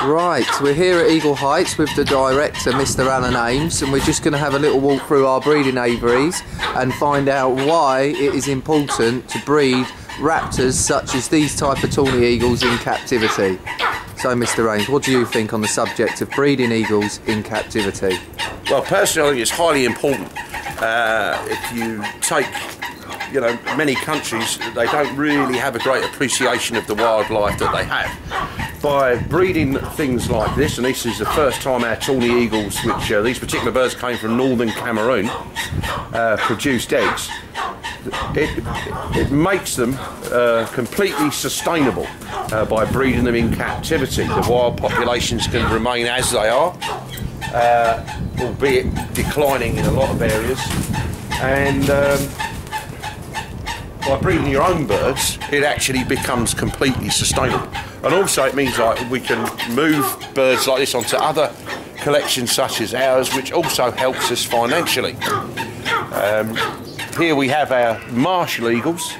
Right, we're here at Eagle Heights with the director, Mr. Alan Ames, and we're just going to have a little walk through our breeding aviaries and find out why it is important to breed raptors such as these type of tawny eagles in captivity. So, Mr. Ames, what do you think on the subject of breeding eagles in captivity? Well, personally, I think it's highly important. If you take, many countries, they don't really have a great appreciation of the wildlife that they have. By breeding things like this, and this is the first time our tawny eagles, which these particular birds came from northern Cameroon, produced eggs, it makes them completely sustainable by breeding them in captivity. The wild populations can remain as they are, albeit declining in a lot of areas, and by breeding your own birds, it actually becomes completely sustainable. And also it means like we can move birds like this onto other collections such as ours, which also helps us financially. Here we have our martial eagles.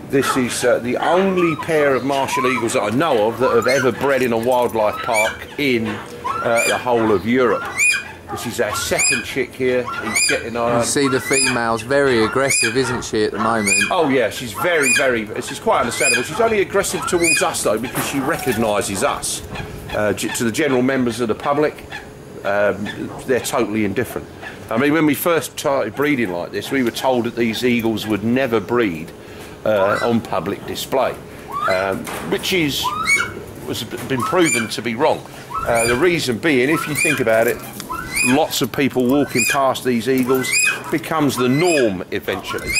This is the only pair of martial eagles that I know of that have ever bred in a wildlife park in the whole of Europe. This is our second chick here. He's getting on. You see the female's very aggressive, isn't she, at the moment? Oh yeah, she's she's quite understandable. She's only aggressive towards us though because she recognises us. To the general members of the public, they're totally indifferent. I mean, when we first started breeding like this, we were told that these eagles would never breed on public display, which was been proven to be wrong. The reason being, if you think about it, lots of people walking past these eagles becomes the norm eventually.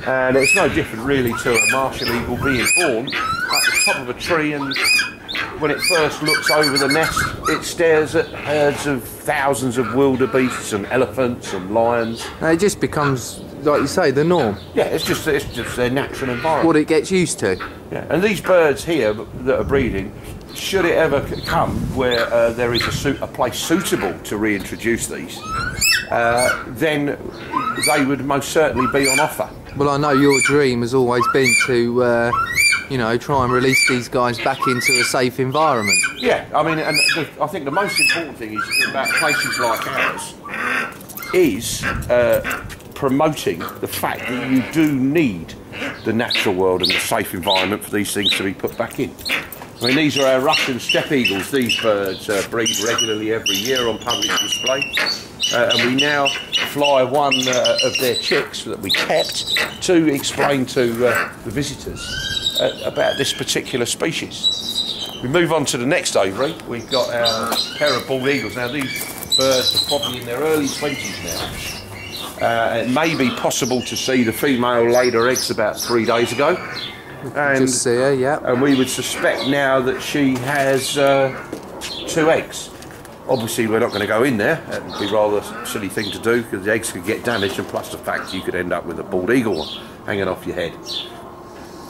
And it's no different really to a martial eagle being born at the top of a tree, and when it first looks over the nest it stares at herds of thousands of wildebeests and elephants and lions. And it just becomes, like you say, the norm. Yeah, it's just their natural environment. What it gets used to. Yeah, and these birds here that are breeding, should it ever come where there is a place suitable to reintroduce these, then they would most certainly be on offer. Well, I know your dream has always been to, try and release these guys back into a safe environment. Yeah, I mean, and I think the most important thing is about places like ours is promoting the fact that you do need the natural world and the safe environment for these things to be put back in. I mean, these are our Russian steppe eagles. These birds breed regularly every year on public display. And we now fly one of their chicks that we kept to explain to the visitors about this particular species. We move on to the next aviary. We've got our pair of bald eagles. Now, these birds are probably in their early 20s now. It may be possible to see the female laid her eggs about 3 days ago. And, just see her, yeah. And we would suspect now that she has 2 eggs. Obviously, we're not going to go in there. That would be rather a silly thing to do because the eggs could get damaged, and plus the fact you could end up with a bald eagle hanging off your head.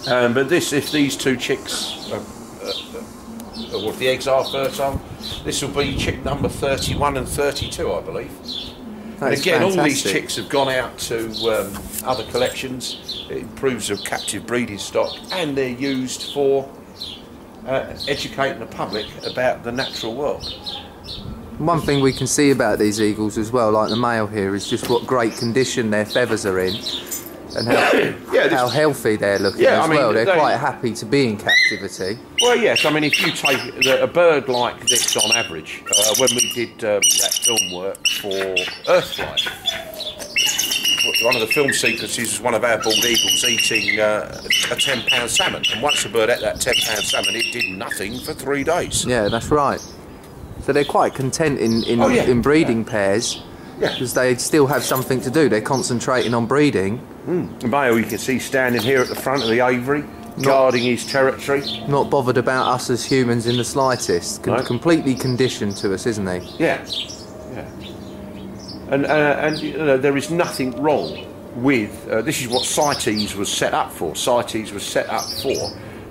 But if these 2 chicks, or if the eggs are fertile, this will be chick number 31 and 32, I believe. And again, fantastic. All these chicks have gone out to other collections. It improves the captive breeding stock, and they're used for educating the public about the natural world. One thing we can see about these eagles as well, like the male here, is just what great condition their feathers are in, and how healthy they're looking as well. They're quite happy to be in captivity. Well, yes. I mean, if you take a bird like this on average, when we did that film work for Earthflight, one of the film sequences was one of our bald eagles eating a 10-pound salmon, and once the bird ate that 10-pound salmon, it did nothing for 3 days. Yeah, that's right. So they're quite content in breeding pairs, because they still have something to do. They're concentrating on breeding. The male you can see standing here at the front of the aviary, guarding his territory. Not bothered about us as humans in the slightest. Completely conditioned to us, isn't he? Yeah, yeah. And there is nothing wrong with this is what CITES was set up for. CITES was set up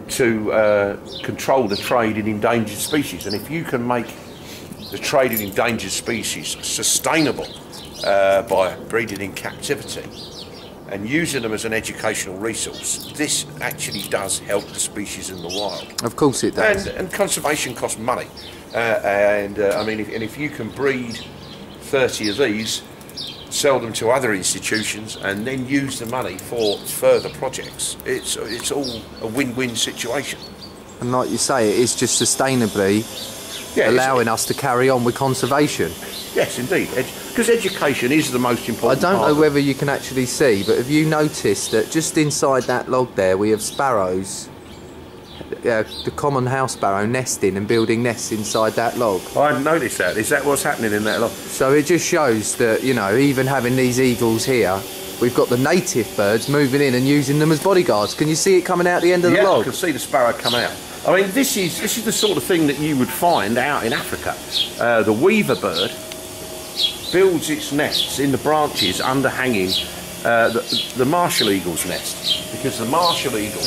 to control the trade in endangered species, and if you can make the trade in endangered species sustainable by breeding in captivity, and using them as an educational resource, this actually does help the species in the wild. Of course it does. And conservation costs money. I mean, if you can breed 30 of these, sell them to other institutions, and then use the money for further projects, it's all a win-win situation. And like you say, it is just sustainably allowing us to carry on with conservation. Yes, indeed. Because education is the most important I don't part know whether you can actually see, but have you noticed that just inside that log there we have sparrows, the common house sparrow, nesting and building nests inside that log? I hadn't noticed that. Is that what's happening in that log? So it just shows that, you know, even having these eagles here, we've got the native birds moving in and using them as bodyguards. Can you see it coming out the end of the log? Yeah, I can see the sparrow come out. I mean, this is the sort of thing that you would find out in Africa. The weaver bird builds its nests in the branches underhanging the martial eagle's nest, because the martial eagle,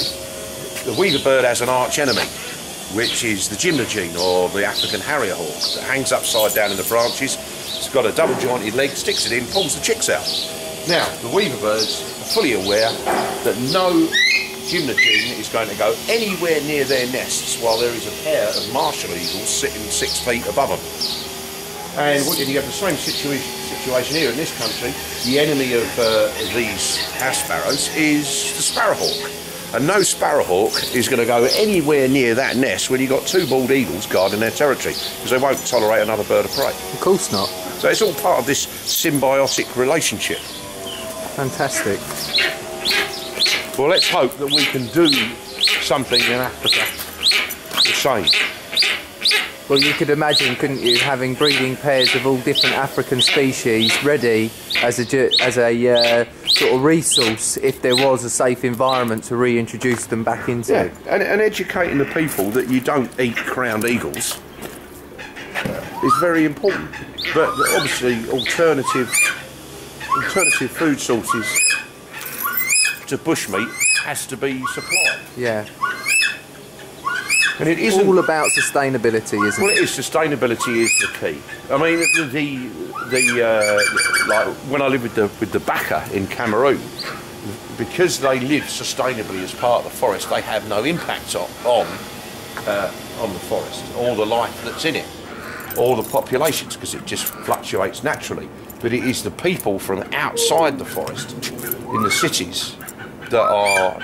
the weaver bird, has an arch enemy, which is the gymnogene, or the African harrier hawk, that hangs upside down in the branches. It's got a double jointed leg, sticks it in, pulls the chicks out. Now, the weaver birds are fully aware that no gymnogene is going to go anywhere near their nests while there is a pair of martial eagles sitting 6 feet above them. And you have the same situation here in this country. The enemy of these house sparrows is the sparrowhawk. And no sparrowhawk is going to go anywhere near that nest when you've got 2 bald eagles guarding their territory, because they won't tolerate another bird of prey. Of course not. So it's all part of this symbiotic relationship. Fantastic. Well, let's hope that we can do something in Africa the same. Well, you could imagine, couldn't you, having breeding pairs of all different African species ready as a sort of resource if there was a safe environment to reintroduce them back into. Yeah, and educating the people that you don't eat crowned eagles is very important. But obviously, alternative food sources to bushmeat has to be supplied. Yeah. And it isn't all about sustainability, isn't it? Well, it is. Sustainability is the key. I mean, like when I lived with the Baka in Cameroon, because they live sustainably as part of the forest, they have no impact on the forest or the life that's in it, or the populations, because it just fluctuates naturally. But it is the people from outside the forest, in the cities, that are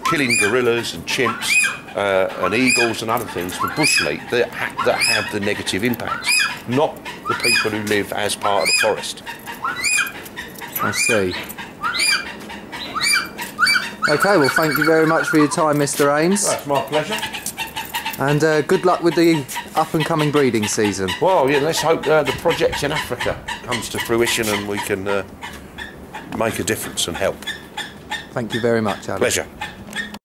killing gorillas and chimps and eagles and other things for bushmeat that have the negative impacts, not the people who live as part of the forest. I see. Okay, well, thank you very much for your time, Mr. Ames. That's my pleasure. And good luck with the up-and-coming breeding season. Well, yeah, let's hope the project in Africa comes to fruition and we can make a difference and help. Thank you very much, Alan. Pleasure.